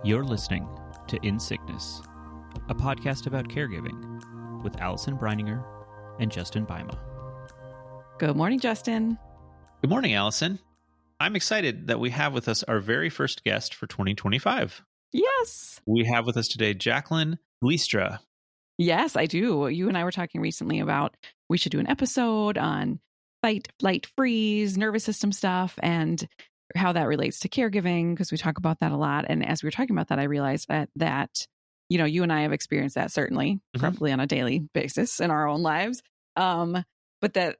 You're listening to In Sickness, a podcast about caregiving with Allison Breininger and Justin Bima. Good morning, Justin. Good morning, Allison. I'm excited that we have with us our very first guest for 2025. Yes. We have with us today Jacqueline Vlietstra. Yes, I do. You and I were talking recently about we should do an episode on fight, flight, freeze, nervous system stuff, and how that relates to caregiving, because we talk about that a lot. And as we were talking about that, I realized that you and I have experienced that certainly, probably on a daily basis in our own lives. But that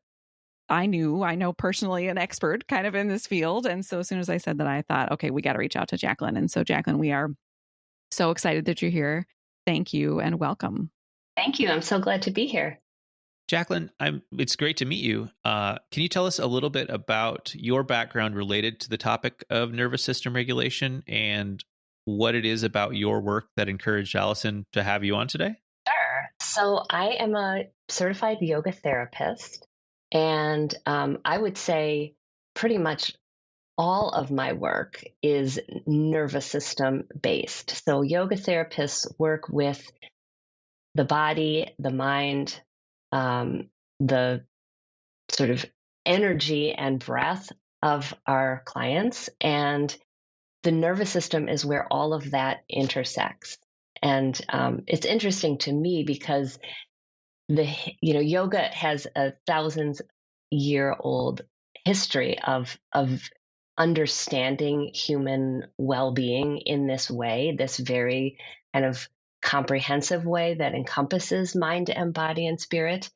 I know personally an expert kind of in this field. And so as soon as I said that, I thought, okay, we got to reach out to Jacqueline. And so Jacqueline, we are so excited that you're here. Thank you and welcome. Thank you. I'm so glad to be here. Jacqueline, it's great to meet you. Can you tell us a little bit about your background related to the topic of nervous system regulation and what it is about your work that encouraged Allison to have you on today? Sure. So I am a certified yoga therapist, and I would say pretty much all of my work is nervous system based. So yoga therapists work with the body, the mind, the sort of energy and breath of our clients. And the nervous system is where all of that intersects. And it's interesting to me because yoga has a thousands-year-old history of understanding human well-being in this way, this very kind of comprehensive way that encompasses mind and body and spirit.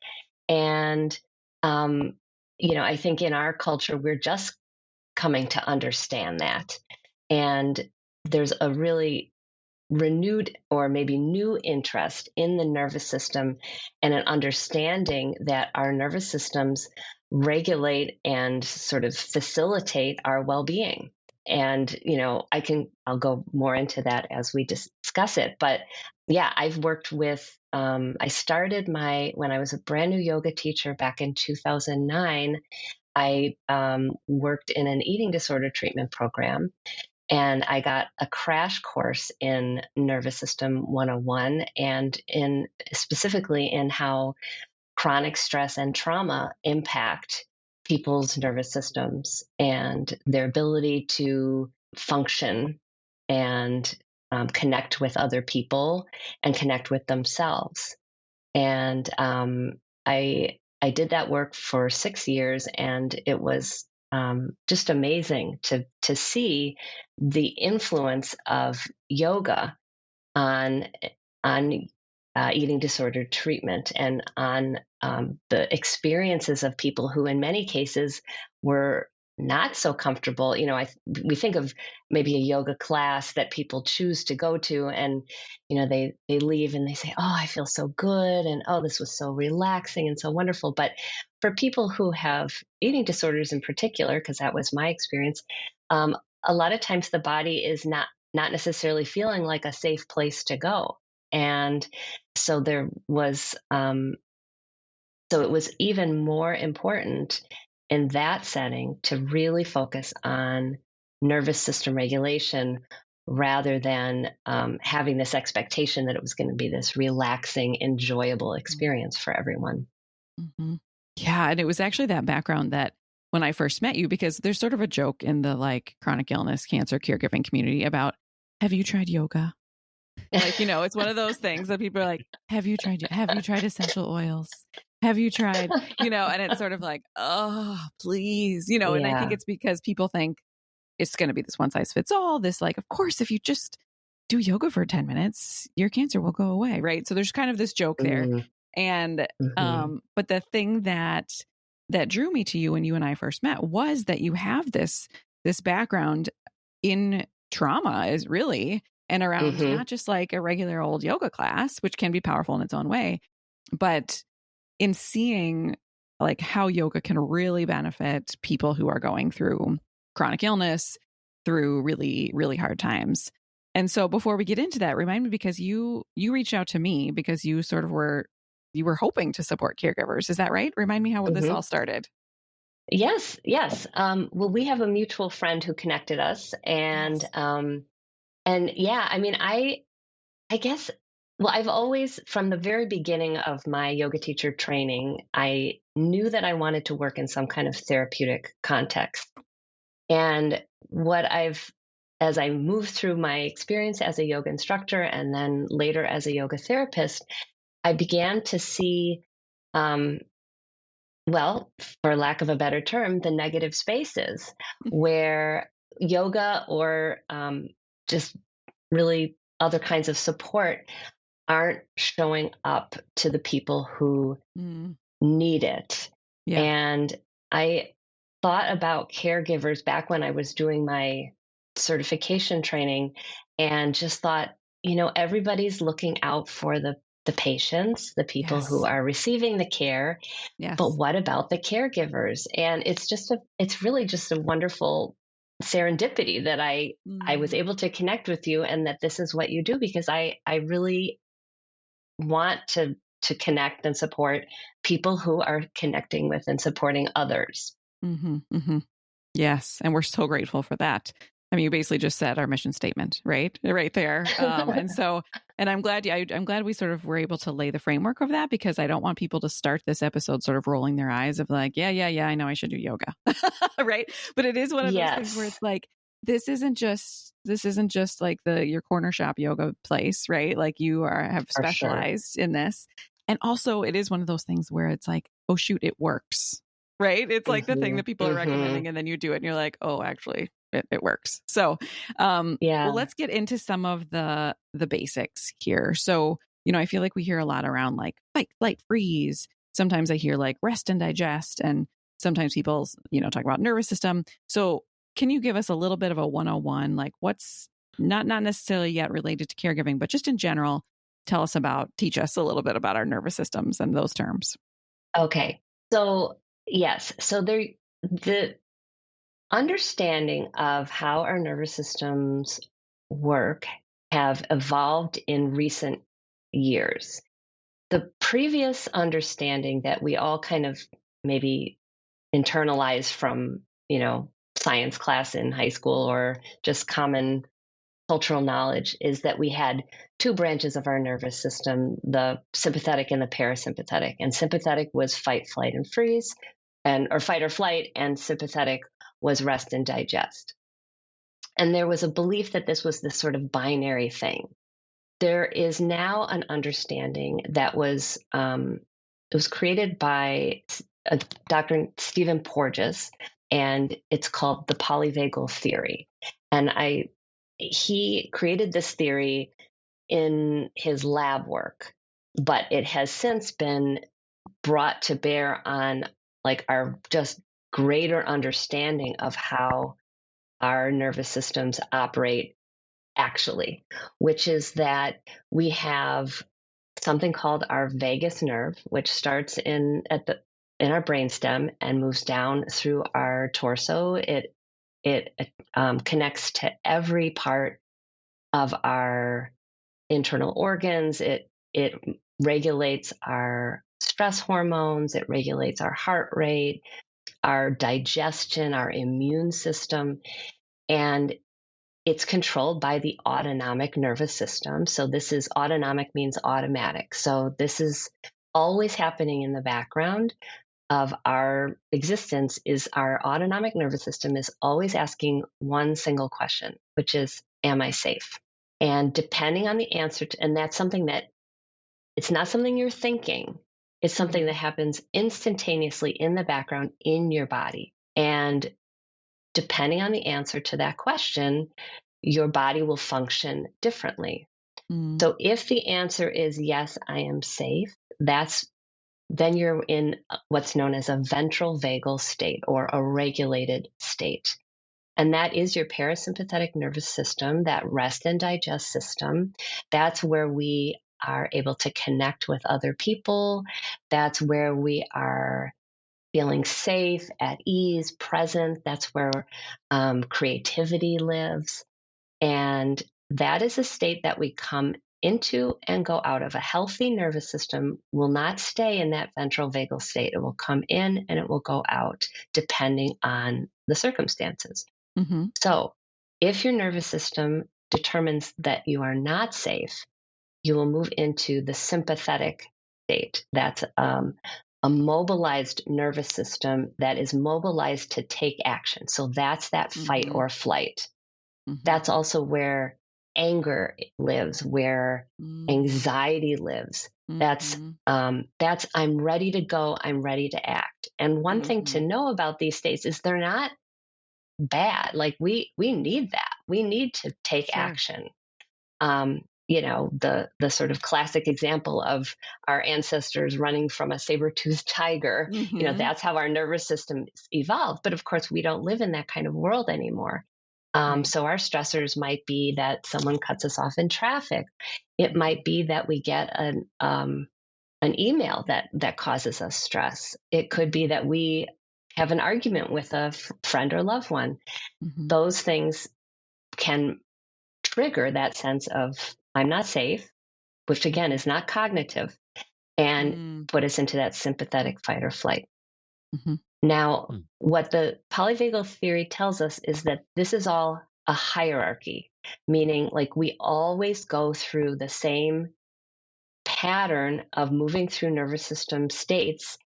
And, I think in our culture, we're just coming to understand that. And there's a really renewed or maybe new interest in the nervous system and an understanding that our nervous systems regulate and sort of facilitate our well-being. And, I'll go more into that as we discuss it. But yeah, I've worked with, I started when I was a brand new yoga teacher back in 2009, I worked in an eating disorder treatment program. And I got a crash course in Nervous System 101 and specifically in how chronic stress and trauma impact people's nervous systems and their ability to function and connect with other people and connect with themselves. And I did that work for 6 years, and it was just amazing to see the influence of yoga on eating disorder treatment and on the experiences of people who in many cases were not so comfortable. We think of maybe a yoga class that people choose to go to, and they leave and they say, oh, I feel so good, and oh, this was so relaxing and so wonderful. But for people who have eating disorders in particular, because that was my experience, a lot of times the body is not necessarily feeling like a safe place to go. And so there was, so it was even more important in that setting to really focus on nervous system regulation rather than having this expectation that it was going to be this relaxing, enjoyable experience for everyone. Mm-hmm. Yeah. And it was actually that background that when I first met you, because there's sort of a joke in the chronic illness, cancer caregiving community about, have you tried yoga? It's one of those things that people are like, have you tried essential oils? Have you tried, and it's sort of like, oh, please, Yeah. And I think it's because people think it's going to be this one size fits all, this of course, if you just do yoga for 10 minutes, your cancer will go away. Right. So there's kind of this joke there. Mm-hmm. And, but the thing that drew me to you when you and I first met was that you have this background in trauma is really, and around not just a regular old yoga class, which can be powerful in its own way, but in seeing how yoga can really benefit people who are going through chronic illness, through really, really hard times. And so before we get into that, remind me, because you reached out to me because you sort of were hoping to support caregivers. Is that right? Remind me how this all started. Yes. Well, we have a mutual friend who connected us, and And yeah, I mean, I guess, well, I've always, from the very beginning of my yoga teacher training, I knew that I wanted to work in some kind of therapeutic context. And as I moved through my experience as a yoga instructor and then later as a yoga therapist, I began to see, um, well, for lack of a better term, the negative spaces where yoga or just really other kinds of support aren't showing up to the people who Mm. need it. Yeah. And I thought about caregivers back when I was doing my certification training and just thought, everybody's looking out for the patients, the people who Yes. are receiving the care, but Yes. what about the caregivers? And it's really just a wonderful serendipity that I was Mm. able to connect with you and that this is what you do, because I really want to connect and support people who are connecting with and supporting others. Mm-hmm. Mm-hmm. Yes. And we're so grateful for that. I mean, you basically just said our mission statement, right? Right there. And I'm glad we sort of were able to lay the framework of that, because I don't want people to start this episode sort of rolling their eyes of like, yeah, I know I should do yoga. Right. But it is one of those things where Yes, it's like, this isn't just like your corner shop yoga place, right? Like have for sure. specialized in this. And also it is one of those things where it's like, oh shoot, it works. Right? It's like the thing Hmm. that people are Hmm. recommending, and then you do it and you're like, oh, actually it works. So, well, Yeah, let's get into some of the basics here. So, I feel like we hear a lot around like fight, flight, freeze. Sometimes I hear like rest and digest, and sometimes people, talk about nervous system. So can you give us a little bit of a 101, like what's not necessarily yet related to caregiving, but just in general, teach us a little bit about our nervous systems and those terms. okay. So yes, so the understanding of how our nervous systems work have evolved in recent years. The previous understanding that we all kind of maybe internalized from, science class in high school or just common cultural knowledge is that we had two branches of our nervous system, the sympathetic and the parasympathetic. And sympathetic was fight, flight, and freeze, or fight or flight, and sympathetic was rest and digest. And there was a belief that this was this sort of binary thing. There is now an understanding that it was created by Dr. Stephen Porges, and it's called the polyvagal theory. And he created this theory in his lab work, but it has since been brought to bear on like our just greater understanding of how our nervous systems operate actually, which is that we have something called our vagus nerve, which starts in our brainstem and moves down through our torso. It connects to every part of our internal organs. It regulates our stress hormones. It regulates our heart rate, our digestion, our immune system, and it's controlled by the autonomic nervous system. So this is autonomic means automatic. So this is always happening in the background of our existence. Is our autonomic nervous system is always asking one single question, which is, am I safe? And depending on the answer and that's something that it's not something you're thinking. It's something that happens instantaneously in the background in your body. And depending on the answer to that question, your body will function differently. Mm-hmm. So if the answer is yes, I am safe, then you're in what's known as a ventral vagal state or a regulated state. And that is your parasympathetic nervous system, that rest and digest system. That's where we are able to connect with other people. That's where we are feeling safe, at ease, present. That's where creativity lives. And that is a state that we come into and go out of. A healthy nervous system will not stay in that ventral vagal state. It will come in and it will go out depending on the circumstances. Mm-hmm. So if your nervous system determines that you are not safe, you will move into the sympathetic state. That's a mobilized nervous system that is mobilized to take action. So that's that fight or flight. That's also where anger lives, where anxiety lives. That's I'm ready to go. I'm ready to act. And one thing to know about these states is they're not bad. Like we need that. We need to take action. The sort of classic example of our ancestors running from a saber-toothed tiger, that's how our nervous system evolved. But of course, we don't live in that kind of world anymore. So our stressors might be that someone cuts us off in traffic. It might be that we get an email that causes us stress. It could be that we have an argument with a friend or loved one. Those things can trigger that sense of I'm not safe, which again is not cognitive, and put us into that sympathetic fight or flight. Now, what the polyvagal theory tells us is that this is all a hierarchy, meaning like we always go through the same pattern of moving through nervous system states,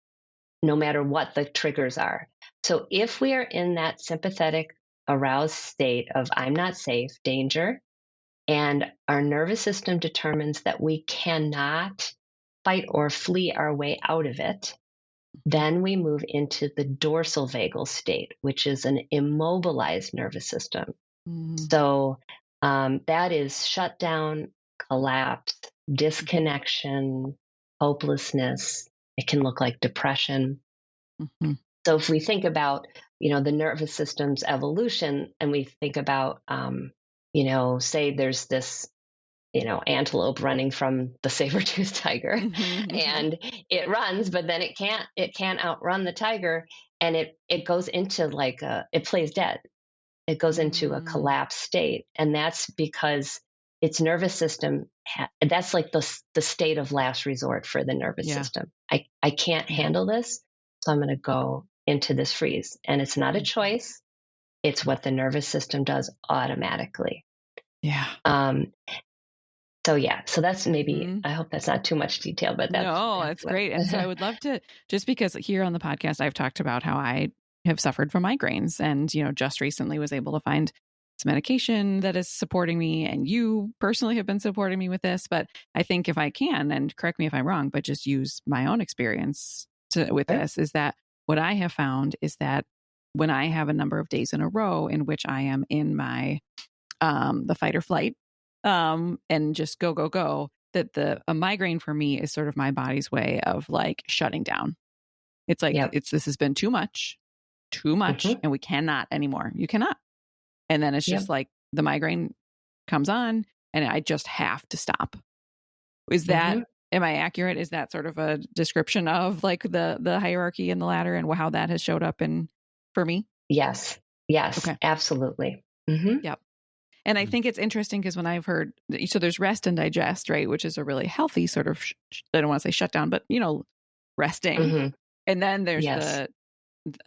no matter what the triggers are. So if we are in that sympathetic aroused state of I'm not safe, danger, and our nervous system determines that we cannot fight or flee our way out of it, then we move into the dorsal vagal state, which is an immobilized nervous system. So that is shutdown, collapse, disconnection, hopelessness. It can look like depression. So if we think about, the nervous system's evolution, and we think about, say there's this, antelope running from the saber-toothed tiger, and it runs, but then it can't outrun the tiger, and it goes into it plays dead. It goes into a collapsed state, and that's because its nervous system. That's like the state of last resort for the nervous system. I can't handle this, so I'm going to go into this freeze, and it's not a choice. It's what the nervous system does automatically. Yeah. So that's maybe, I hope that's not too much detail, but that's great. And so I would love to, just because here on the podcast, I've talked about how I have suffered from migraines and, just recently was able to find some medication that is supporting me. And you personally have been supporting me with this, but I think if I can, and correct me if I'm wrong, but just use my own experience with this, is that what I have found is that when I have a number of days in a row in which I am in my, the fight or flight, and just go, that a migraine for me is sort of my body's way of like shutting down. It's like, this has been too much, and we cannot anymore. You cannot. And then it's just like the migraine comes on and I just have to stop. Is that, am I accurate? Is that sort of a description of like the hierarchy and the ladder and how that has showed up for me? Yes. Okay. Absolutely. Yep. And I think it's interesting because when I've heard, so there's rest and digest, right? Which is a really healthy sort of, I don't want to say shutdown, but, resting. And then there's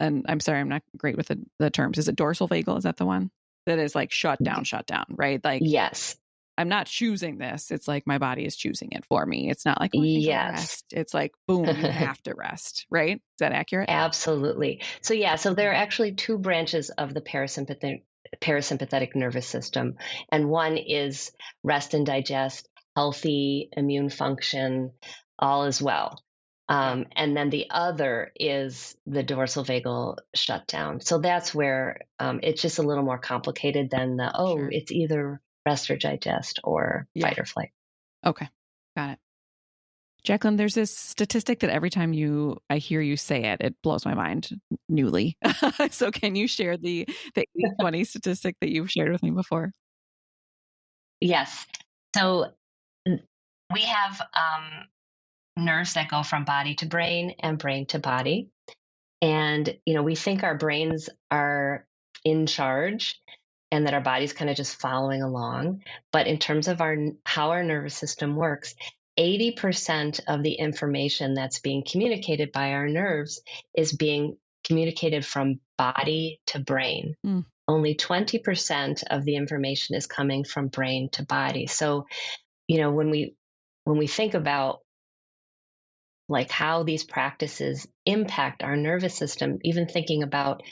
and I'm sorry, I'm not great with the terms. Is it dorsal vagal? Is that the one that is like shut down, right? Like, yes. I'm not choosing this. It's like my body is choosing it for me. It's not like, rest. It's like, boom, you have to rest, right? Is that accurate? Absolutely. So there are actually two branches of the parasympathetic nervous system. And one is rest and digest, healthy immune function, all is well. And then the other is the dorsal vagal shutdown. So that's where it's just a little more complicated than it's either rest or digest or fight or flight. Okay. Got it. Jacqueline, there's this statistic that every time I hear you say it, it blows my mind newly. So can you share the 80-20 statistic that you've shared with me before? Yes. So we have nerves that go from body to brain and brain to body. And, we think our brains are in charge and that our body's kind of just following along. But in terms of how our nervous system works, 80% of the information that's being communicated by our nerves is being communicated from body to brain. only 20% of the information is coming from brain to body. So, when we think about like how these practices impact our nervous system, even thinking about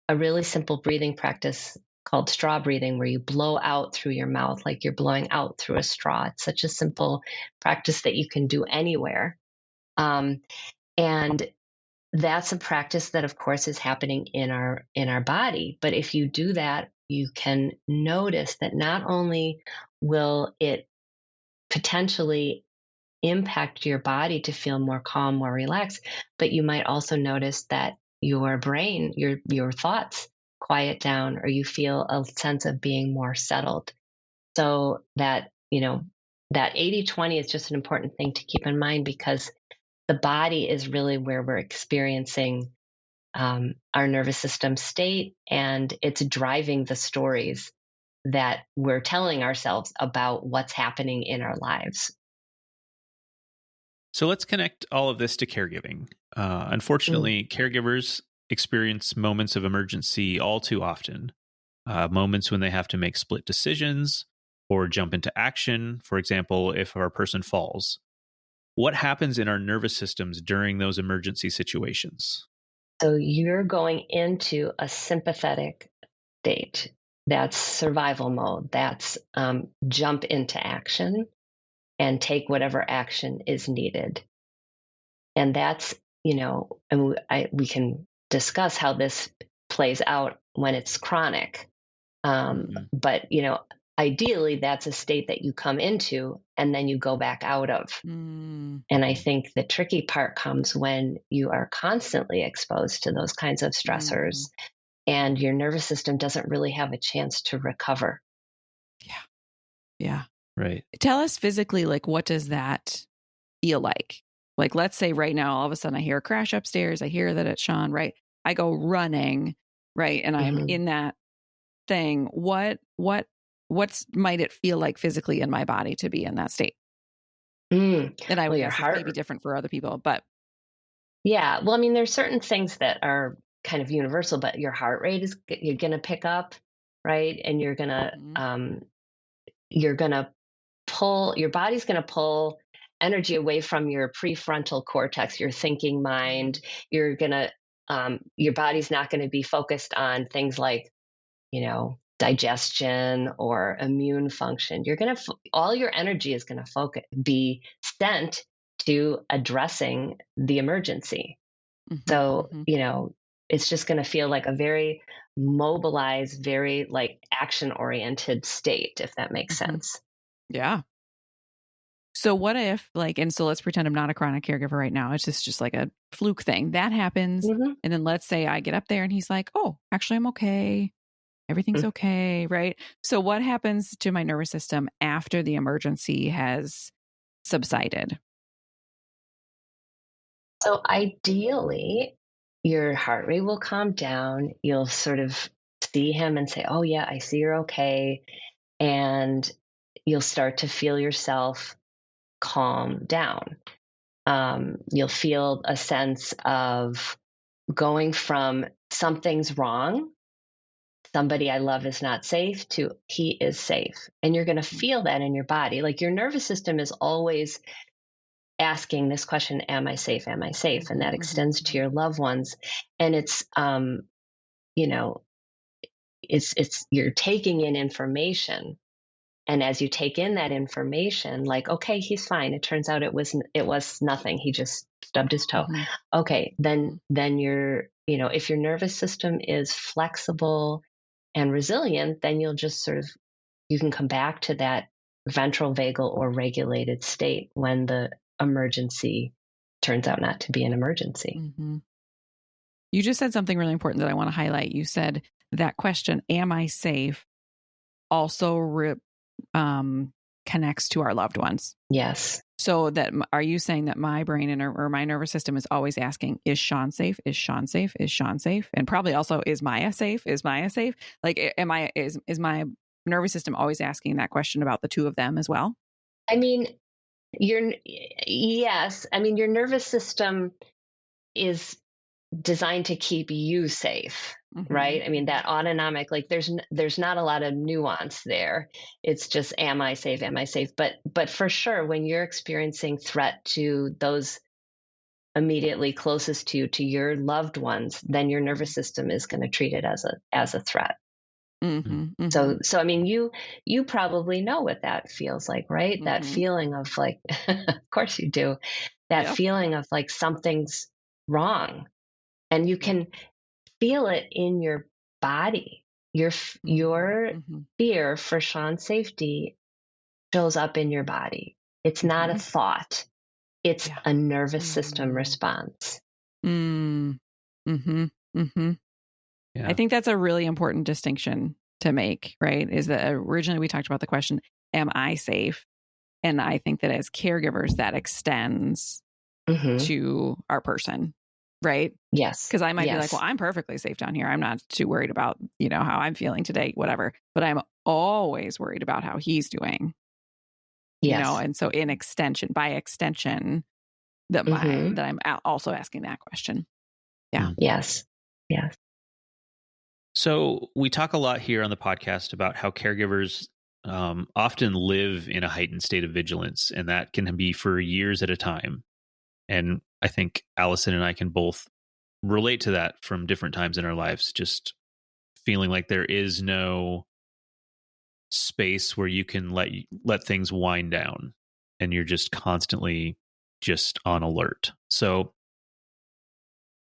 a really simple breathing practice called straw breathing, where you blow out through your mouth like you're blowing out through a straw. It's such a simple practice that you can do anywhere. And that's a practice that, of course, is happening in our body. But if you do that, you can notice that not only will it potentially impact your body to feel more calm, more relaxed, but you might also notice that your brain, your thoughts quiet down, or you feel a sense of being more settled. So that, that 80-20 is just an important thing to keep in mind, because the body is really where we're experiencing our nervous system state, and it's driving the stories that we're telling ourselves about what's happening in our lives. So let's connect all of this to caregiving. Unfortunately, caregivers experience moments of emergency all too often, moments when they have to make split decisions or jump into action. For example, if our person falls. What happens in our nervous systems during those emergency situations? So you're going into a sympathetic state. That's survival mode. That's jump into action and take whatever action is needed. And that's, and we can discuss how this plays out when it's chronic. But, ideally, that's a state that you come into and then you go back out of. And I think the tricky part comes when you are constantly exposed to those kinds of stressors and your nervous system doesn't really have a chance to recover. Yeah. Right. Tell us physically, like, what does that feel like? Like, let's say right now, all of a sudden I hear a crash upstairs. I hear that it's Sean, right? I go running, right? And I'm in that thing. What might it feel like physically in my body to be in that state? And I would guess it's maybe different for other people, but. Yeah. Well, I mean, there's certain things that are kind of universal, but your heart rate you're going to pick up, right? And you're going to pull, your body's going to pull energy away from your prefrontal cortex, your thinking mind. You're going to, your body's not going to be focused on things like, digestion or immune function. You're going to, all your energy is going to be sent to addressing the emergency. So, it's just going to feel like a very mobilized, very like action oriented state, if that makes sense. Yeah. So what if and so let's pretend I'm not a chronic caregiver right now. It's just like a fluke thing that happens. And then let's say I get up there and he's like, oh, actually I'm okay. Everything's okay. Right. So what happens to my nervous system after the emergency has subsided? So ideally, your heart rate will calm down. You'll sort of see him and say, oh yeah, I see you're okay. And you'll start to feel yourself calm down. You'll feel a sense of going from something's wrong, somebody I love is not safe, to he is safe. And you're going to feel that in your body. Like your nervous system is always asking this question, am I safe? Am I safe? And that extends to your loved ones. And it's, it's you're taking in information. And as you take in that information, like, okay, he's fine. It turns out it was nothing. He just stubbed his toe. Okay. Then you're, if your nervous system is flexible and resilient, then you'll just you can come back to that ventral vagal or regulated state when the emergency turns out not to be an emergency. You just said something really important that I want to highlight. You said that question, am I safe, also connects to our loved ones. Yes. So are you saying that my brain or my nervous system is always asking, is Sean safe? Is Sean safe? Is Sean safe? And probably also, is Maya safe? Is Maya safe? Like, is my nervous system always asking that question about the two of them as well? I mean, yes. I mean, your nervous system is designed to keep you safe, right? I mean, that autonomic, like there's not a lot of nuance there. It's just, am I safe? Am I safe? But for sure, when you're experiencing threat to those immediately closest to your loved ones, then your nervous system is going to treat it as a threat. So I mean, you probably know what that feels like, right? That feeling of like, of course you do, that feeling of like something's wrong, and you can feel it in your body. Your fear for Sean's safety shows up in your body. It's not a thought. It's a nervous system response. I think that's a really important distinction to make, right? Is that originally we talked about the question, am I safe? And I think that as caregivers, that extends to our person, right? Yes. Because I might be like, well, I'm perfectly safe down here. I'm not too worried about, how I'm feeling today, whatever. But I'm always worried about how he's doing. Yes. And so by extension, that I'm also asking that question. Yeah. Yes. Yes. So we talk a lot here on the podcast about how caregivers often live in a heightened state of vigilance, and that can be for years at a time. And I think Allison and I can both relate to that from different times in our lives, just feeling like there is no space where you can let things wind down, and you're just constantly just on alert. So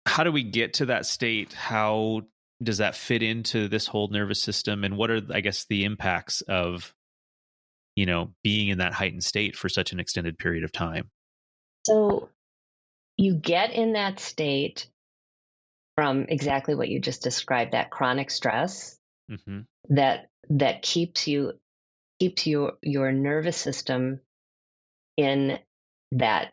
how do we get to that state? How does that fit into this whole nervous system? And what are, I guess, the impacts of, being in that heightened state for such an extended period of time? So you get in that state from exactly what you just described, that chronic stress that keeps your nervous system in that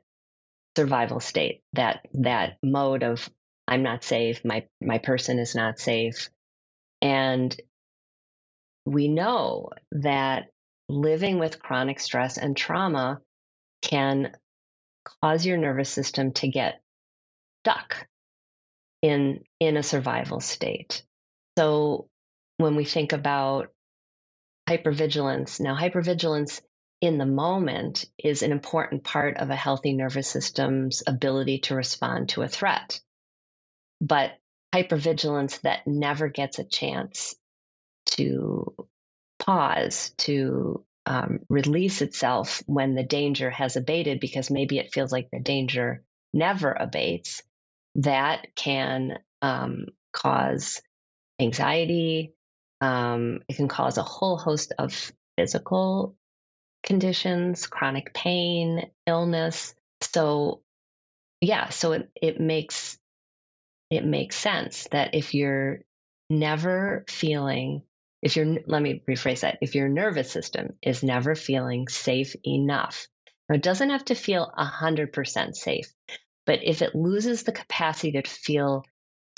survival state, that mode of, I'm not safe, my person is not safe. And we know that living with chronic stress and trauma can cause your nervous system to get stuck in a survival state. So when we think about hypervigilance, now hypervigilance in the moment is an important part of a healthy nervous system's ability to respond to a threat. But hypervigilance that never gets a chance to pause, to release itself when the danger has abated, because maybe it feels like the danger never abates, that can cause anxiety. It can cause a whole host of physical conditions, chronic pain, illness. So it makes sense that if you're never feeling, let me rephrase that, if your nervous system is never feeling safe enough, now it doesn't have to feel 100% safe, but if it loses the capacity to feel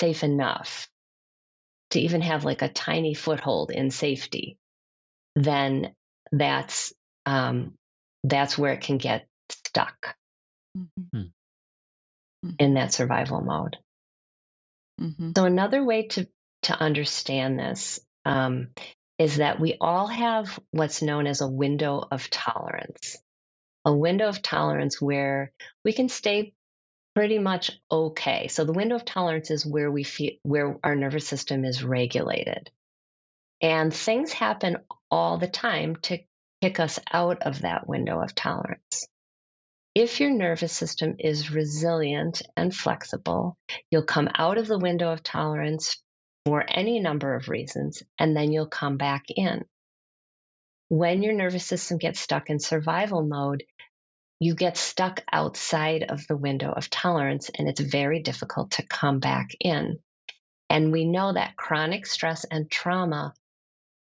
safe enough to even have like a tiny foothold in safety, then that's where it can get stuck in that survival mode. So another way to understand this is that we all have what's known as a window of tolerance. A window of tolerance where we can stay pretty much okay. So the window of tolerance is where where our nervous system is regulated. And things happen all the time to kick us out of that window of tolerance. If your nervous system is resilient and flexible, you'll come out of the window of tolerance for any number of reasons, and then you'll come back in. When your nervous system gets stuck in survival mode, you get stuck outside of the window of tolerance, and it's very difficult to come back in. And we know that chronic stress and trauma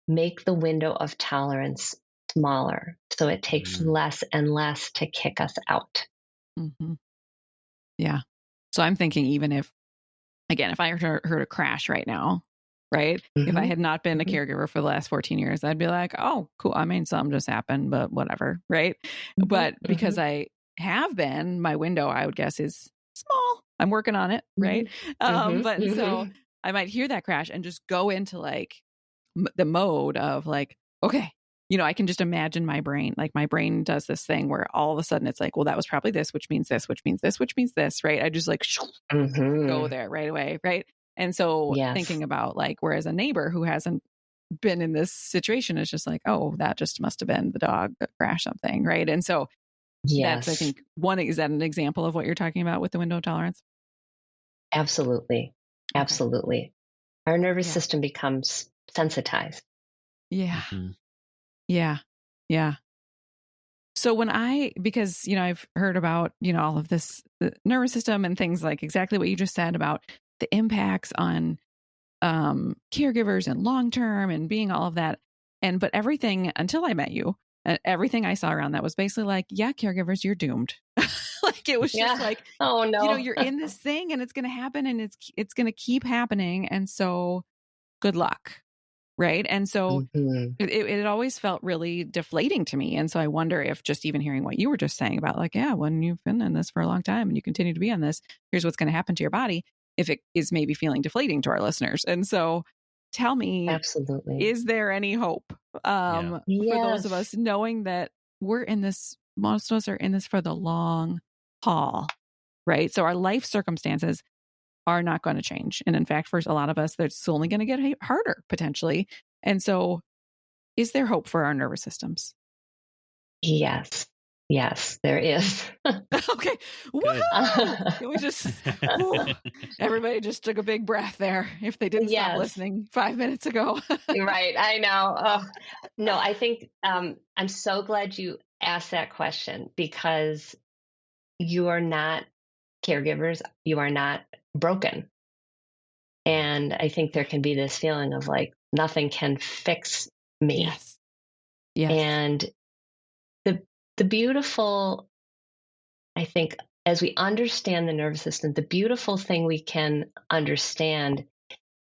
make the window of tolerance smaller. So it takes less and less to kick us out. Yeah. So I'm thinking, even if I heard a crash right now, right? If I had not been a caregiver for the last 14 years, I'd be like, oh, cool. I mean, something just happened, but whatever. Right. But because I have been, my window, I would guess, is small, I'm working on it. Right. Mm-hmm. But so I might hear that crash and just go into like the mode of like, okay, I can just imagine my brain, like my brain does this thing where all of a sudden it's like, well, that was probably this, which means this, which means this, which means this, right? I just like go there right away, right? And so thinking about like, whereas a neighbor who hasn't been in this situation is just like, oh, that just must have been the dog that crashed something, right? And so that's, I think, is that an example of what you're talking about with the window of tolerance? Absolutely. Okay. Absolutely. Our nervous system becomes sensitized. Yeah. Mm-hmm. Yeah. Yeah. So because, I've heard about, all of this, the nervous system and things like exactly what you just said about the impacts on caregivers and long-term and being all of that. But everything until I met you, everything I saw around that was basically like, yeah, caregivers, you're doomed. Like it was just like, oh no, you're in this thing and it's going to happen and it's going to keep happening. And so good luck. Right. And so it always felt really deflating to me. And so I wonder if just even hearing what you were just saying about like, yeah, when you've been in this for a long time and you continue to be on this, here's what's going to happen to your body, if it is maybe feeling deflating to our listeners. And so tell me, absolutely, is there any hope for those of us knowing that we're in this, most of us are in this for the long haul, right? So our life circumstances are not going to change. And in fact, for a lot of us, it's only going to get harder potentially. And so is there hope for our nervous systems? Yes. Yes, there is. Okay. We just, everybody just took a big breath there if they didn't stop listening 5 minutes ago. Right. I know. Oh, no, I think I'm so glad you asked that question, because you are not caregivers. You are not broken. And I think there can be this feeling of like, nothing can fix me. Yes. And the beautiful, I think, as we understand the nervous system, the beautiful thing we can understand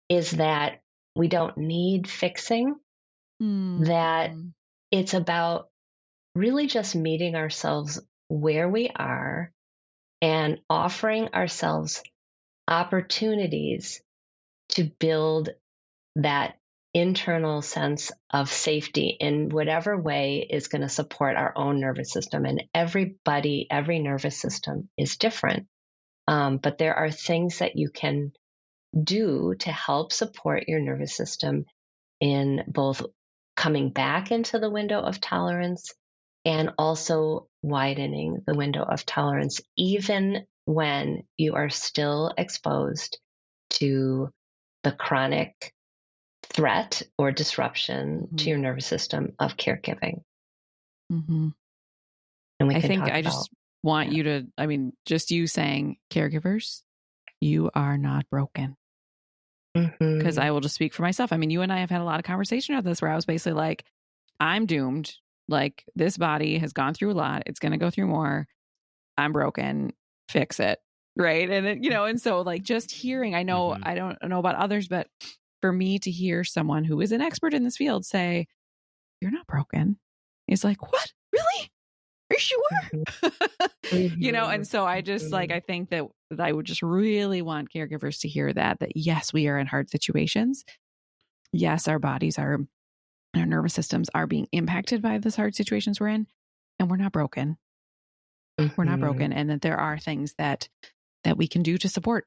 is that we don't need fixing, that it's about really just meeting ourselves where we are and offering ourselves opportunities to build that internal sense of safety in whatever way is going to support our own nervous system. And every nervous system is different. But there are things that you can do to help support your nervous system in both coming back into the window of tolerance and also widening the window of tolerance, even when you are still exposed to the chronic threat or disruption to your nervous system of caregiving. And I think I just want you to, just you saying, caregivers, you are not broken. Because I will just speak for myself. You and I have had a lot of conversation about this where I was basically like, I'm doomed. Like, this body has gone through a lot. It's going to go through more. I'm broken. Fix it. Right. And and so like just hearing, I know, I don't know about others, but for me to hear someone who is an expert in this field say, you're not broken, is like, what? Really? Are you sure? And so I just like, I think that I would just really want caregivers to hear that yes, we are in hard situations. Yes, our bodies our nervous systems are being impacted by these hard situations we're in, and we're not broken. We're not broken. And that there are things that we can do to support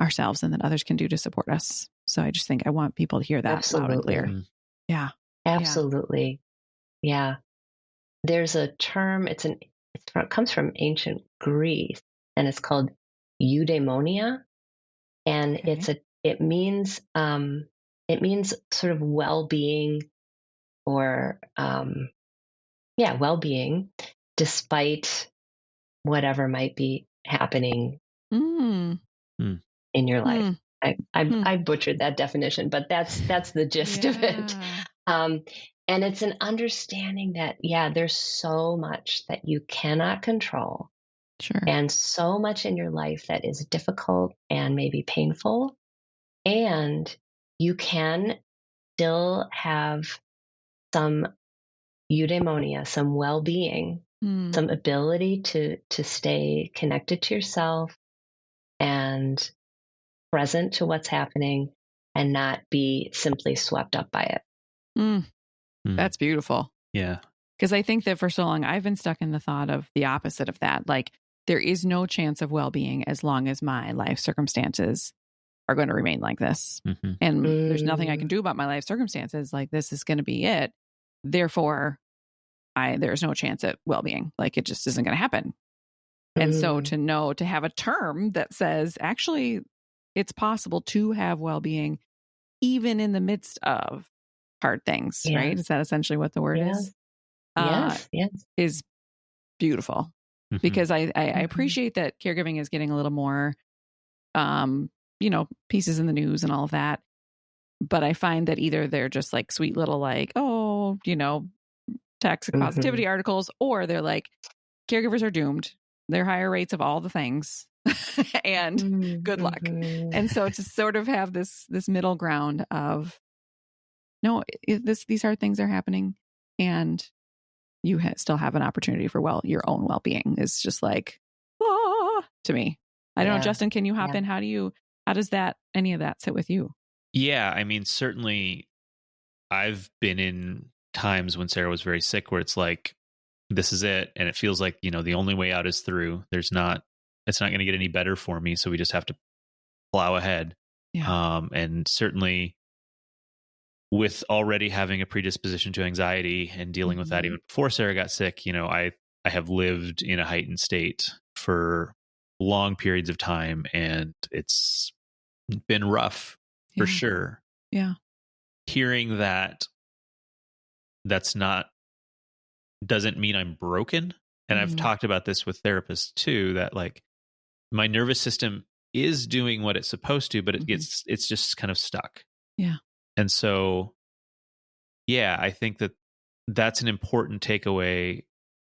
ourselves and that others can do to support us. So I just think I want people to hear that loud and clear. Yeah. Absolutely. Yeah. There's a term, it comes from ancient Greece, and it's called eudaimonia. And it means sort of well-being, or well-being despite whatever might be happening in your life. I butchered that definition, but that's the gist of it. And it's an understanding that, there's so much that you cannot control. Sure. And so much in your life that is difficult and maybe painful. And you can still have some eudaimonia, some well-being, some ability to stay connected to yourself, and present to what's happening and not be simply swept up by it. That's beautiful. Yeah. Because I think that for so long, I've been stuck in the thought of the opposite of that. Like, there is no chance of well-being as long as my life circumstances are going to remain like this. Mm-hmm. And there's nothing I can do about my life circumstances. Like, this is going to be it. Therefore, there's no chance at well-being. Like, it just isn't going to happen. And so to have a term that says, actually, it's possible to have well-being even in the midst of hard things, right? Is that essentially what the word is? Yes. Is beautiful. Because I appreciate that caregiving is getting a little more, pieces in the news and all of that. But I find that either they're just like sweet little, like, toxic positivity articles, or they're like, caregivers are doomed. They're higher rates of all the things and good luck. And so to sort of have this middle ground of, no, these hard things are happening and you still have an opportunity for your own well-being is just like, to me. I don't know, Justin, can you hop in? How does any of that sit with you? Yeah. I mean, certainly I've been in times when Sarah was very sick where it's like, this is it. And it feels like, the only way out is through. It's not going to get any better for me. So we just have to plow ahead. Yeah. And certainly with already having a predisposition to anxiety and dealing with that even before Sarah got sick, I have lived in a heightened state for long periods of time, and it's been rough for sure. Yeah. Hearing that's doesn't mean I'm broken. And I've talked about this with therapists too, that like my nervous system is doing what it's supposed to, but it's just kind of stuck. Yeah. And so, I think that's an important takeaway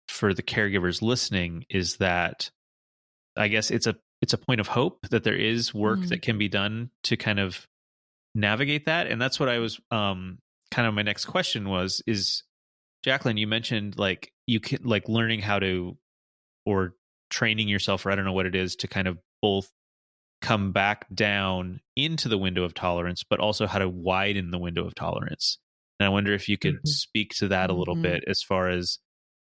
for the caregivers listening, is that I guess it's a point of hope that there is work that can be done to kind of navigate that. And that's what I was, kind of my next question is Jacqueline, you mentioned like you can like learning how to, or training yourself, or I don't know what it is, to kind of both come back down into the window of tolerance, but also how to widen the window of tolerance. And I wonder if you could speak to that a little bit, as far as,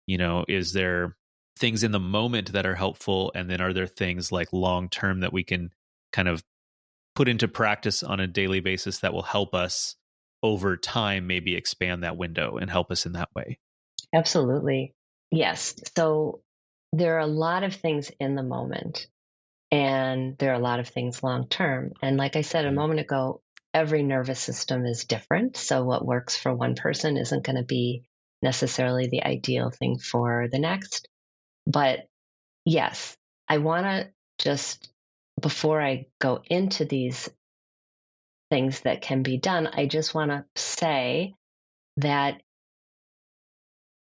is there things in the moment that are helpful? And then are there things like long-term that we can kind of put into practice on a daily basis that will help us over time, maybe expand that window and help us in that way? Absolutely. Yes. So there are a lot of things in the moment, and there are a lot of things long term. And like I said a moment ago, every nervous system is different. So what works for one person isn't going to be necessarily the ideal thing for the next. But yes, I want to just, before I go into these things that can be done, I just want to say that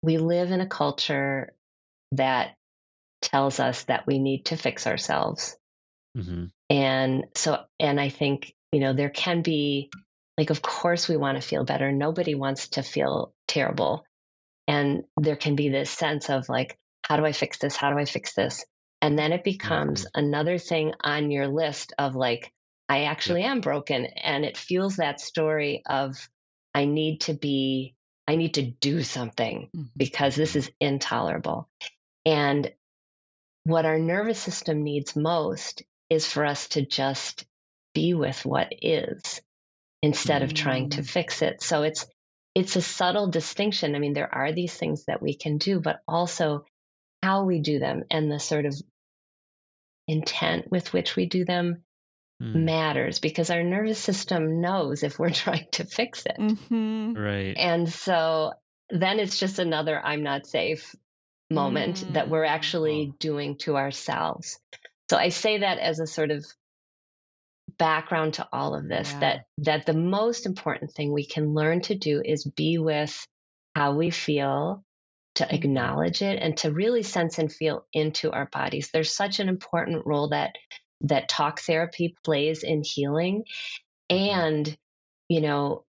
we live in a culture that tells us that we need to fix ourselves. And I think, there can be, like, of course we want to feel better. Nobody wants to feel terrible. And there can be this sense of like, how do I fix this? How do I fix this? And then it becomes another thing on your list of like, I actually am broken. And it fuels that story of, I need to do something because this is intolerable. And what our nervous system needs most is for us to just be with what is, instead of trying to fix it. So it's a subtle distinction. I mean, there are these things that we can do, but also how we do them and the sort of intent with which we do them matters, because our nervous system knows if we're trying to fix it. Right. And so then it's just another I'm not safe moment that we're actually doing to ourselves. So I say that as a sort of background to all of this, that the most important thing we can learn to do is be with how we feel, to acknowledge it, and to really sense and feel into our bodies. There's such an important role that talk therapy plays in healing. And,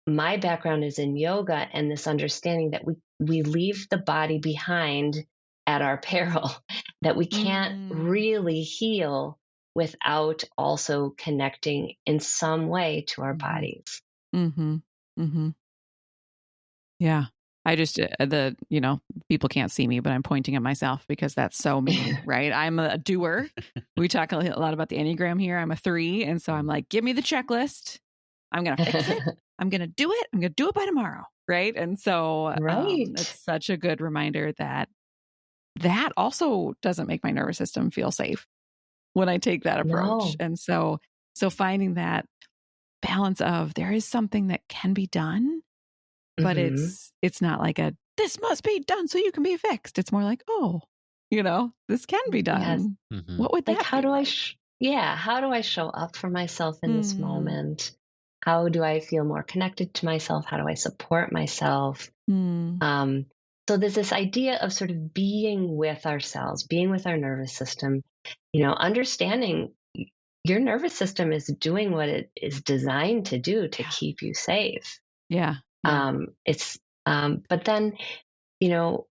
my background is in yoga, and this understanding that we leave the body behind at our peril, that we can't really heal without also connecting in some way to our Mm-hmm. bodies. Mm-hmm. Mm-hmm. Yeah. I just, people can't see me, but I'm pointing at myself because that's so me, right? I'm a doer. We talk a lot about the Enneagram here. I'm a 3. And so I'm like, give me the checklist. I'm going to fix it. I'm going to do it. I'm going to do it by tomorrow. Right. And so Right. it's such a good reminder that also doesn't make my nervous system feel safe when I take that approach. No. And so finding that balance of there is something that can be done, but it's not like this must be done so you can be fixed. It's more like, oh, this can be done. Yes. What would Like, that how feel do I, like? how do I show up for myself in this moment? How do I feel more connected to myself? How do I support myself? Um, so there's this idea of sort of being with ourselves, being with our nervous system, understanding your nervous system is doing what it is designed to do to keep you safe. Yeah. But then, you know,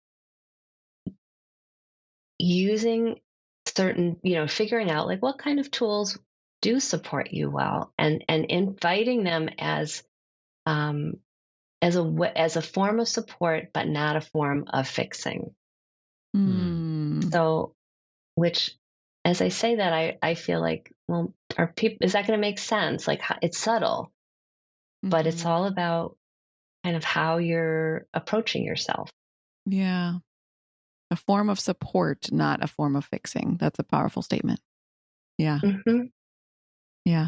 using certain, figuring out like what kind of tools do support you well, and inviting them um, as a form of support, but not a form of fixing. So, which, as I say that, I feel like, well, is that going to make sense? Like, it's subtle, but it's all about kind of how you're approaching yourself. Yeah. A form of support, not a form of fixing. That's a powerful statement. Yeah. Mm-hmm. Yeah.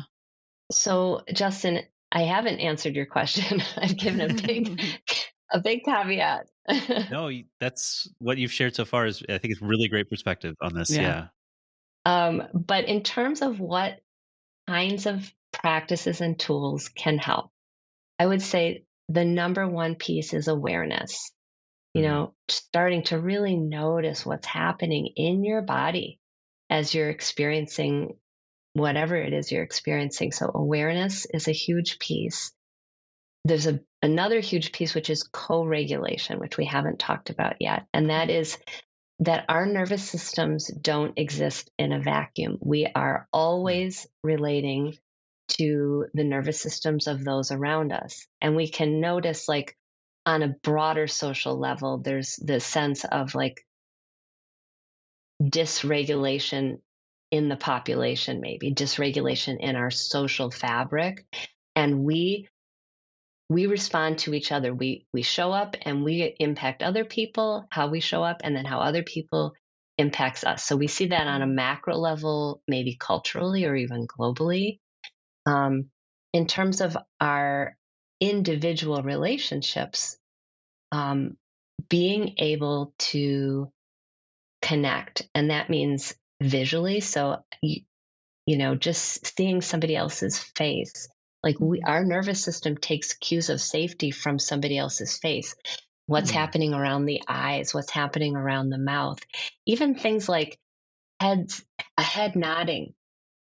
So, Justin, I haven't answered your question. I've given a big caveat. No, that's what you've shared so far is, I think, it's really great perspective on this. Yeah. But in terms of what kinds of practices and tools can help, I would say the number one piece is awareness. Starting to really notice what's happening in your body as you're experiencing whatever it is you're experiencing. So awareness is a huge piece. There's another huge piece, which is co-regulation, which we haven't talked about yet. And that is that our nervous systems don't exist in a vacuum. We are always relating to the nervous systems of those around us. And we can notice, like, on a broader social level, there's this sense of like dysregulation in the population, maybe dysregulation in our social fabric. And we respond to each other. We show up and we impact other people, how we show up, and then how other people impacts us. So we see that on a macro level, maybe culturally or even globally. In terms of our individual relationships, being able to connect, and that means visually. So, just seeing somebody else's face. Like, our nervous system takes cues of safety from somebody else's face. What's happening around the eyes? What's happening around the mouth? Even things like a head nodding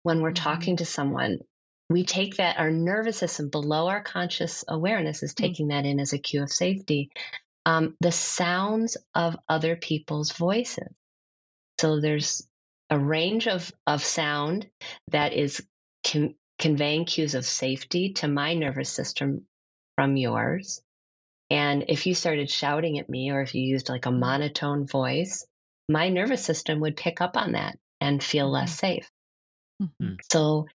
when we're talking to someone. We take that, our nervous system below our conscious awareness is taking that in as a cue of safety. The sounds of other people's voices. So there's a range of sound that is conveying cues of safety to my nervous system from yours. And if you started shouting at me, or if you used like a monotone voice, my nervous system would pick up on that and feel less safe. So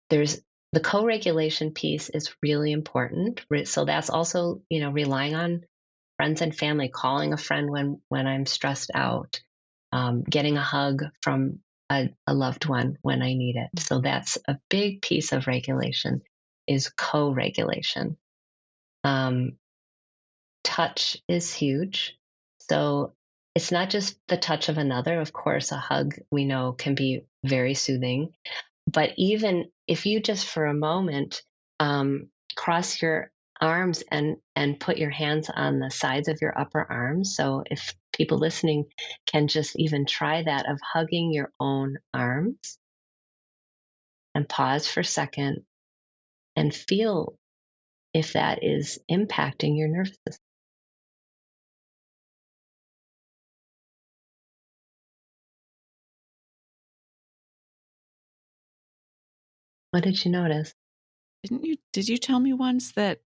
there's the co-regulation piece is really important. So that's also, relying on friends and family, calling a friend when I'm stressed out, getting a hug from a loved one when I need it. So that's a big piece of regulation, is co-regulation. Touch is huge. So it's not just the touch of another. Of course, a hug, we know, can be very soothing. But even if you just for a moment cross your arms and put your hands on the sides of your upper arms. So if people listening can just even try that, of hugging your own arms, and pause for a second and feel if that is impacting your nervous system. What did you notice? Did you tell me once that,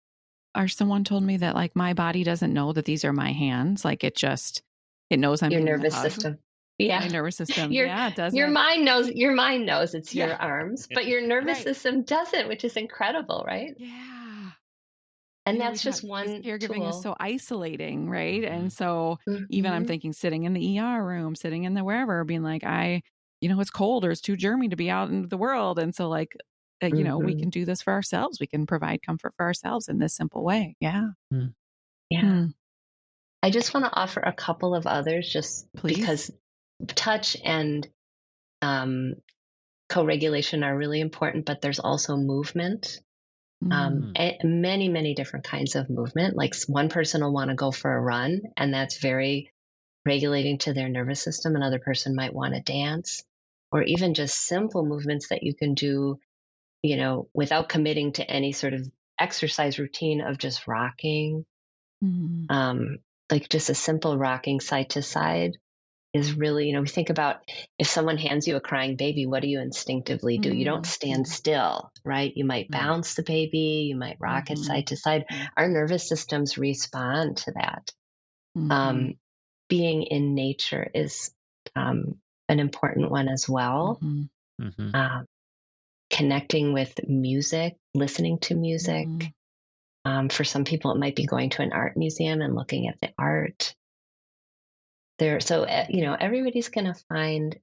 or someone told me that, like, my body doesn't know that these are my hands? Like, it knows I'm Your getting the nervous hug. system. My Yeah. nervous system. Your Yeah, it your doesn't. mind knows it's Yeah. your arms, but your nervous Right. system doesn't, which is incredible, right? Yeah. And We that's talk just because one caregiving is tool. so isolating, right? Mm-hmm. And so even I'm Mhm. thinking sitting in the ER room, sitting in the wherever, being like, it's cold or it's too germy to be out in the world. And so, like, we Mhm. can do this for ourselves. We can provide comfort for ourselves in this simple way. Yeah. Yeah. Hmm. I just want to offer a couple of others just Please. because touch and um, co-regulation are really important, but there's also movement. Mm. Many, many different kinds of movement. Like one person will want to go for a run, and that's very regulating to their nervous system. Another person might want to dance, or even just simple movements that you can do, without committing to any sort of exercise routine of just rocking. Mm. Um, like just a simple rocking side to side is really, we think about if someone hands you a crying baby, what do you instinctively do? You don't Mm. stand still, right? You might Mm. bounce the baby, you might rock it Mhm. side to side. Mm. Our nervous systems respond to that. Mhm. Um, being in nature is an important one as well. Mhm. Mm-hmm. Um, connecting with music, listening to music. Mhm. For some people, it might be going to an art museum and looking at the art. Everybody's going to find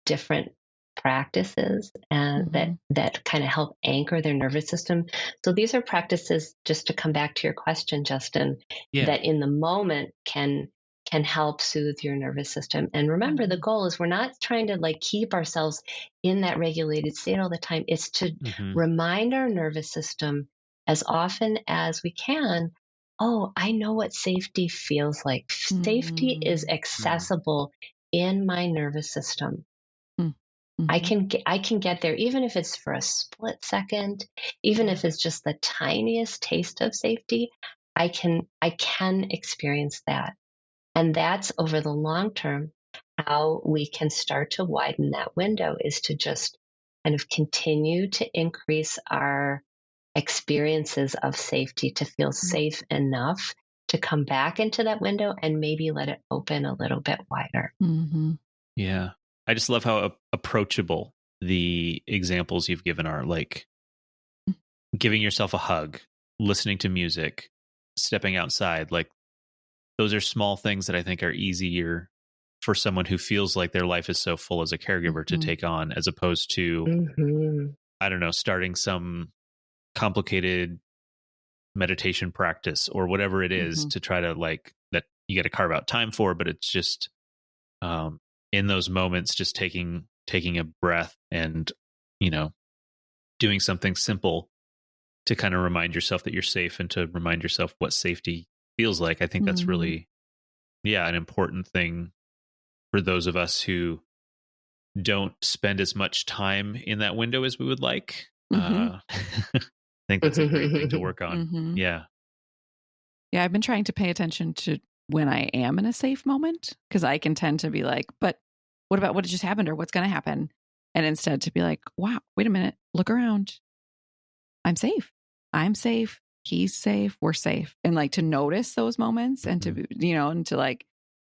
different practices and Mhm. that kind of help anchor their nervous system. So these are practices, just to come back to your question, Justin, Yeah. that in the moment can help soothe your nervous system. And remember, the Mhm. goal is we're not trying to like keep ourselves in that regulated state all the time. It's to Mm-hmm. remind our nervous system as often as we can, oh, I know what safety feels like. Safety is Mm. accessible in my nervous system. Mm. I Mhm. can get there, even if it's for a split second, even Yeah. if it's just the tiniest taste of safety. I can experience that, and that's over the long term. How we can start to widen that window is to just kind of continue to increase our experiences of safety, to feel Mm. safe enough to come back into that window and maybe let it open a little bit wider. Mhm. Yeah. I just love how approachable the examples you've given are, like giving yourself a hug, listening to music, stepping outside. Like those are small things that I think are easier for someone who feels like their life is so full as a caregiver to Mhm. take on, as opposed to, Hmm. I don't know, starting some complicated meditation practice or whatever it is Mhm. to try to, like, that you got to carve out time for. But it's just um, in those moments, just taking a breath and, you know, doing something simple to kind of remind yourself that you're safe and to remind yourself what safety feels like. I think that's Mhm. really, yeah, an important thing for those of us who don't spend as much time in that window as we would like. Mhm. I think that's a great thing to work on. Mhm. Yeah. Yeah, I've been trying to pay attention to when I am in a safe moment, because I can tend to be like, but what about what just happened or what's going to happen? And instead to be like, wow, wait a minute, look around. I'm safe. I'm safe. He's safe. We're safe. And like to notice those moments and Mhm. and to like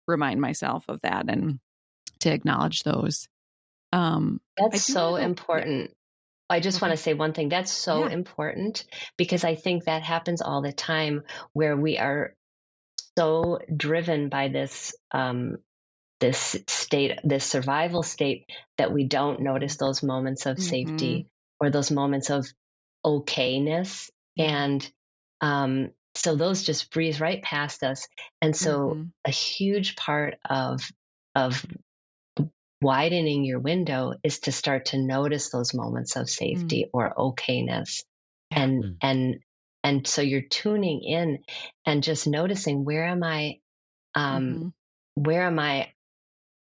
remind myself of that and to acknowledge those. I That's do want to so go. Yeah. important. I just want to Okay. say one thing. That's so Yeah. important because I think that happens all the time where we are so driven by this state, this survival state, that we don't notice those moments of Mm-hmm. safety or those moments of okayness. Yeah. And so those just breeze right past us. And so Mm-hmm. a huge part of widening your window is to start to notice those moments of Mm. safety or okayness. Yeah. and Mm. and and so you're tuning in and just noticing, um Mm-hmm. where am I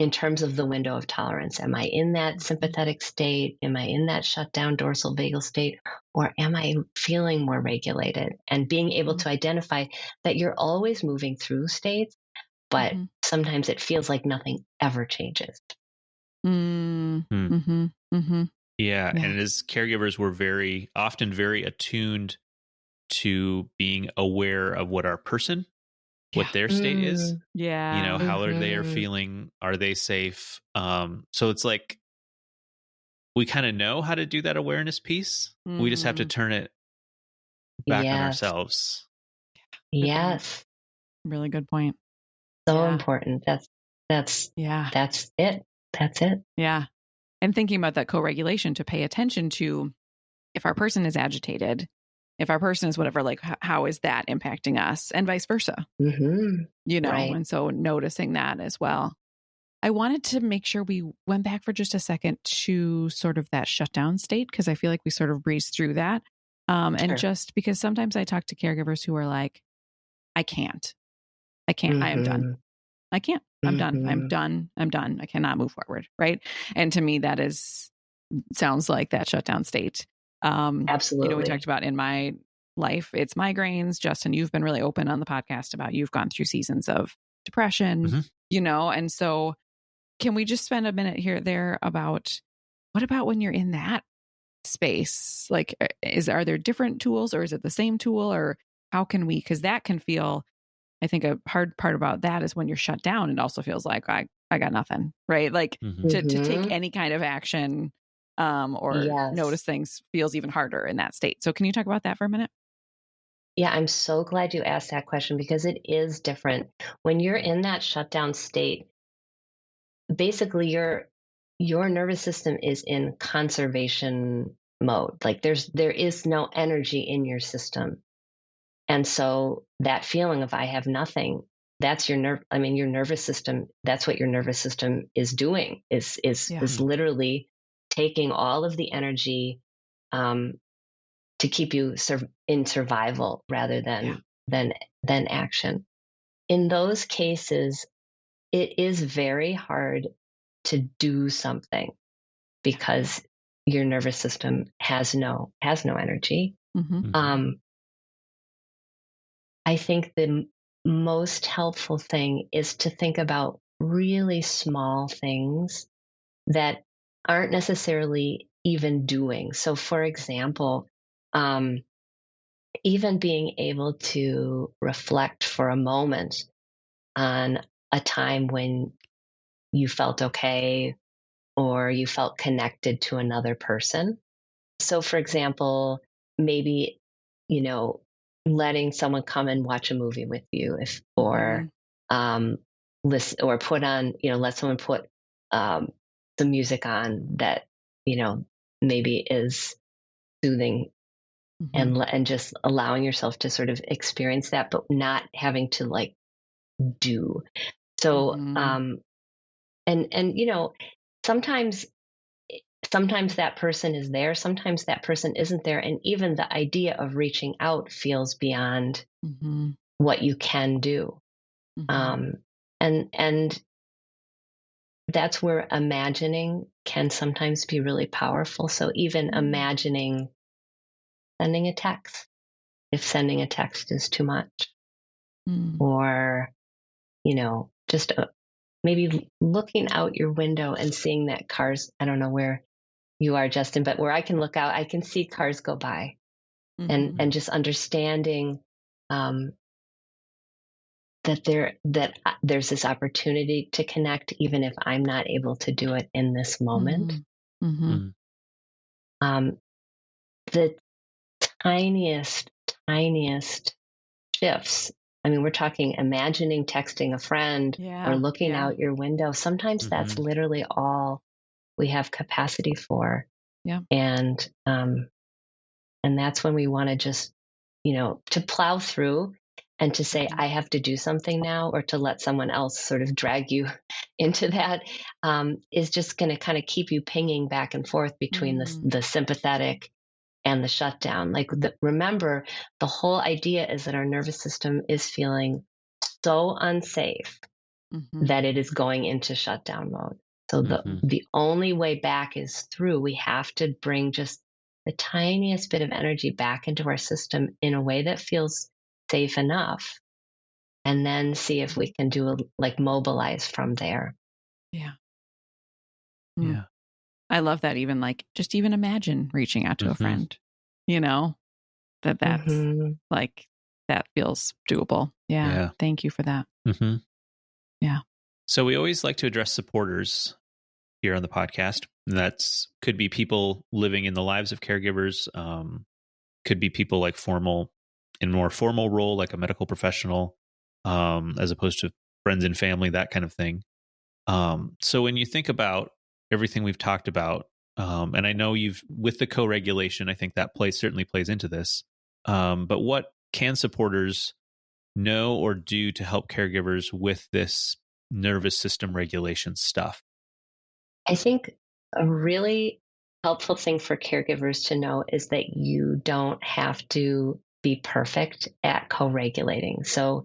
in terms of the window of tolerance? Am I in that Mm-hmm. sympathetic state? Am I in that shut down dorsal vagal state? Or am I feeling more regulated? And being able to identify that you're always moving through states, but Mm-hmm. sometimes it feels like nothing ever changes. Mm. Mm. Mm-hmm. Mm-hmm. Yeah. And as caregivers, we're often very attuned to being aware of what what their state is. Yeah. How are they Mm-hmm. feeling? Are they safe? So it's like we kind of know how to do that awareness piece. We just have to turn it back on Yes. ourselves. Good point. Yes. Really good point. So important. That's Yeah. That's it. That's it. Yeah. And thinking about that co-regulation, to pay attention to if our person is agitated, if our person is whatever, like how is that impacting us, and vice versa, Right. and so noticing that as well. I wanted to make sure we went back for just a second to sort of that shutdown state, because I feel like we sort of breezed through that. And just because sometimes I talk to caregivers who are like, I can't, I am done. I can't, I'm done. I cannot move forward. Right. And to me, that sounds like that shutdown state. Absolutely. We talked about in my life, it's migraines. Justin, you've been really open on the podcast about you've gone through seasons of depression, and so can we just spend a minute there about what about when you're in that space? Like, are there different tools, or is it the same tool, or how can we, because that can feel, I think a hard part about that is when you're shut down, it also feels like I got nothing, right? Like to take any kind of action or notice things feels even harder in that state. So can you talk about that for a minute? Yeah, I'm so glad you asked that question, because it is different. When you're in that shutdown state, basically your nervous system is in conservation mode. Like there is no energy in your system. And so that feeling of I have nothing, that's your your nervous system, that's what your nervous system is doing, is literally taking all of the energy to keep you in survival rather than action. In those cases, it is very hard to do something because your nervous system has no energy. I think the most helpful thing is to think about really small things that aren't necessarily even doing. So, for example, even being able to reflect for a moment on a time when you felt okay or you felt connected to another person. So, for example, maybe, letting someone come and watch a movie with you, or listen, or put on, let someone put some music on that, maybe is soothing, and just allowing yourself to sort of experience that, but not having to like do. So, and sometimes that person is there, sometimes that person isn't there, and even the idea of reaching out feels beyond what you can do. And that's where imagining can sometimes be really powerful. So even imagining sending a text, if sending a text is too much, or just maybe looking out your window and seeing that cars, I don't know where you are, Justin, but where I can look out, I can see cars go by, and just understanding that there's this opportunity to connect, even if I'm not able to do it in this moment. The tiniest shifts. I mean, we're talking imagining texting a friend or looking out your window. Sometimes that's literally all we have capacity for. And that's when we want to just, to plow through and to say, I have to do something now, or to let someone else sort of drag you into that, is just going to kind of keep you pinging back and forth between the sympathetic and the shutdown. Like, remember, the whole idea is that our nervous system is feeling so unsafe that it is going into shutdown mode. So the only way back is through. We have to bring just the tiniest bit of energy back into our system in a way that feels safe enough, and then see if we can mobilize from there. Yeah. I love that. Even like, just even imagine reaching out to a friend, that's like, that feels doable. Yeah. Thank you for that. Mm-hmm. Yeah. So we always like to address supporters here on the podcast. That's could be people living in the lives of caregivers. Could be people like more formal role, like a medical professional, as opposed to friends and family, that kind of thing. So when you think about everything we've talked about, and I know with the co-regulation, I think that certainly plays into this. But what can supporters know or do to help caregivers with this nervous system regulation stuff? I think a really helpful thing for caregivers to know is that you don't have to be perfect at co-regulating. So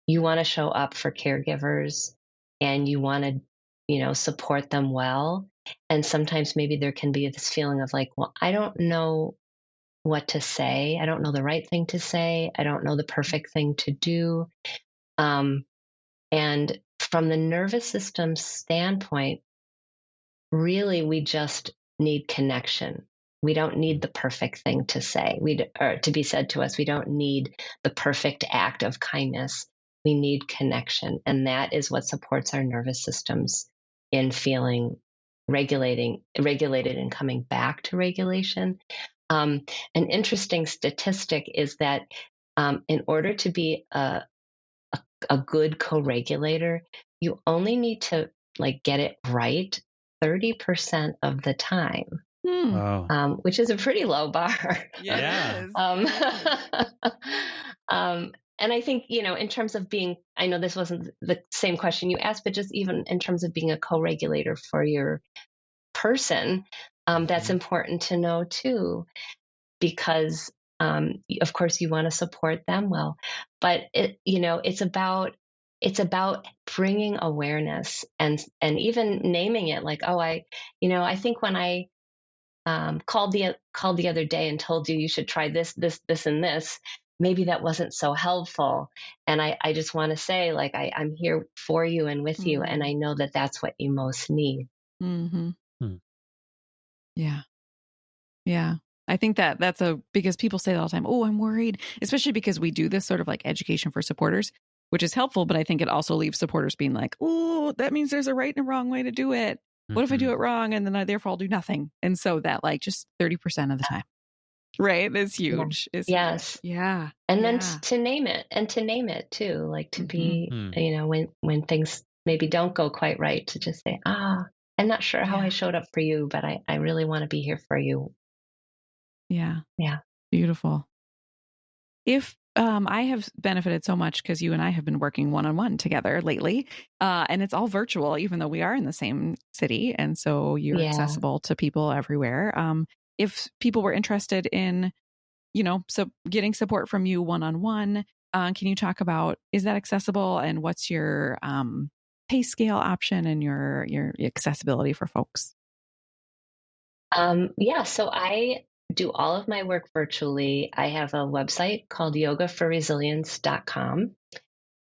you want to show up for caregivers and you want to, support them well. And sometimes maybe there can be this feeling of like, well, I don't know what to say. I don't know the right thing to say. I don't know the perfect thing to do. And from the nervous system standpoint, really, we just need connection. We don't need the perfect thing to say, or to be said to us. We don't need the perfect act of kindness. We need connection. And that is what supports our nervous systems in feeling regulated and coming back to regulation. An interesting statistic is that in order to be a good co-regulator, you only need to get it right 30% of the time. Wow. Which is a pretty low bar. Yeah. And I think, in terms of being, I know this wasn't the same question you asked, but just even in terms of being a co-regulator for your person, that's important to know too, because of course you want to support them well, but it's about bringing awareness and even naming it, like, oh, I think when I called the other day and told you should try this, and this, maybe that wasn't so helpful. And I just want to say, like, I'm here for you and with you. And I know that that's what you most need. Mm-hmm. Yeah. Yeah. I think that's because people say that all the time, oh, I'm worried, especially because we do this sort of like education for supporters, which is helpful. But I think it also leaves supporters being like, oh, that means there's a right and a wrong way to do it. What if I do it wrong? And then therefore I'll do nothing. And so that, like, just 30% of the time, right? Is huge. Yeah. Yes. Huge. Yeah. And then to name it too, like to be, when things maybe don't go quite right, to just say, I'm not sure how I showed up for you, but I really want to be here for you. Yeah. Yeah. Beautiful. If I have benefited so much because you and I have been working one-on-one together lately, and it's all virtual, even though we are in the same city. And so you're accessible to people everywhere. If people were interested in, so getting support from you one-on-one, can you talk about, is that accessible, and what's your pay scale option and your accessibility for folks? So I do all of my work virtually. I have a website called yogaforresilience.com.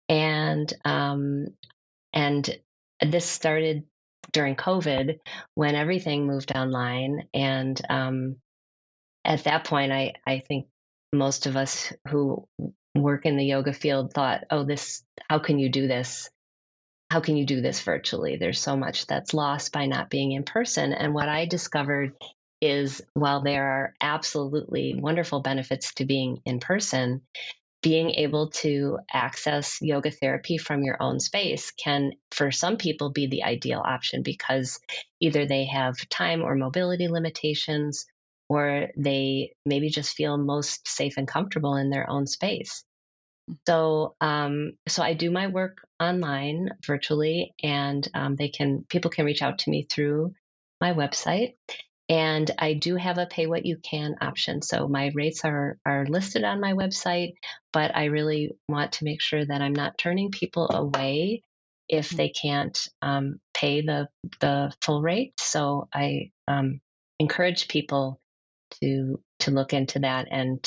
And this started during COVID when everything moved online. And at that point, I think most of us who work in the yoga field thought, oh, how can you do this? How can you do this virtually? There's so much that's lost by not being in person. And what I discovered is, while there are absolutely wonderful benefits to being in person, being able to access yoga therapy from your own space can, for some people, be the ideal option, because either they have time or mobility limitations, or they maybe just feel most safe and comfortable in their own space. So I do my work online virtually, and people can reach out to me through my website. And I do have a pay what you can option. So my rates are listed on my website, but I really want to make sure that I'm not turning people away if they can't pay the full rate. So I encourage people to look into that, and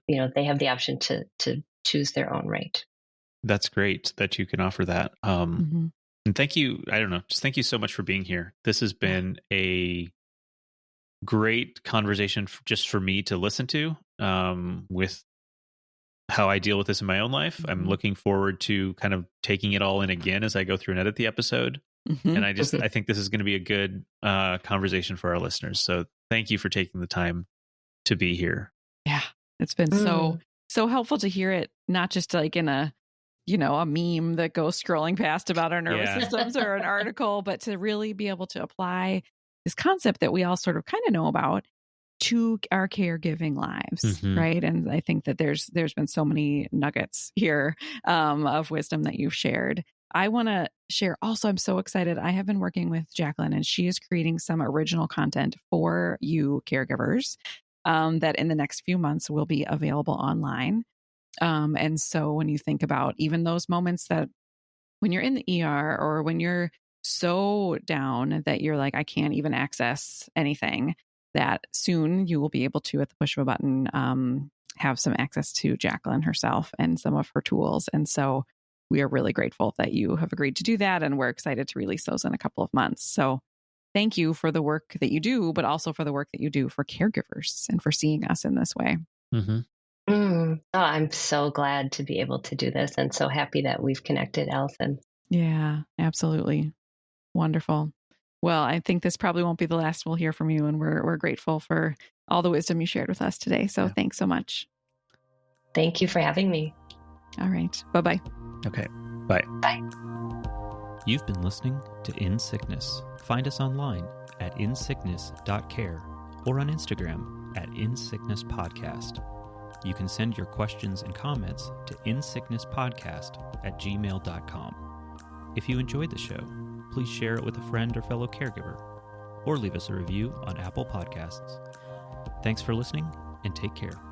they have the option to choose their own rate. That's great that you can offer that. And thank you. I don't know. Just thank you so much for being here. This has been a great conversation just for me to listen to with how I deal with this in my own life. I'm looking forward to kind of taking it all in again as I go through and edit the episode. And I think this is going to be a good conversation for our listeners. So thank you for taking the time to be here. Yeah, it's been so helpful to hear it, not just like in a meme that goes scrolling past about our nervous systems or an article, but to really be able to apply this concept that we all sort of kind of know about to our caregiving lives, right? And I think that there's been so many nuggets here of wisdom that you've shared. I want to share also, I'm so excited. I have been working with Jacqueline, and she is creating some original content for you caregivers that in the next few months will be available online. And so when you think about even those moments that when you're in the ER or when you're so down that you're like, I can't even access anything, that soon you will be able to, at the push of a button, have some access to Jacqueline herself and some of her tools. And so we are really grateful that you have agreed to do that. And we're excited to release those in a couple of months. So thank you for the work that you do, but also for the work that you do for caregivers and for seeing us in this way. Oh, I'm so glad to be able to do this and so happy that we've connected, Allison. Yeah, absolutely. Wonderful. Well, I think this probably won't be the last we'll hear from you, and we're grateful for all the wisdom you shared with us today. So thanks so much. Thank you for having me. All right. Bye-bye. Okay. Bye. Bye. You've been listening to In Sickness. Find us online at insickness.care or on Instagram at insicknesspodcast. You can send your questions and comments to insicknesspodcast@gmail.com. If you enjoyed the show, please share it with a friend or fellow caregiver, or leave us a review on Apple Podcasts. Thanks for listening, and take care.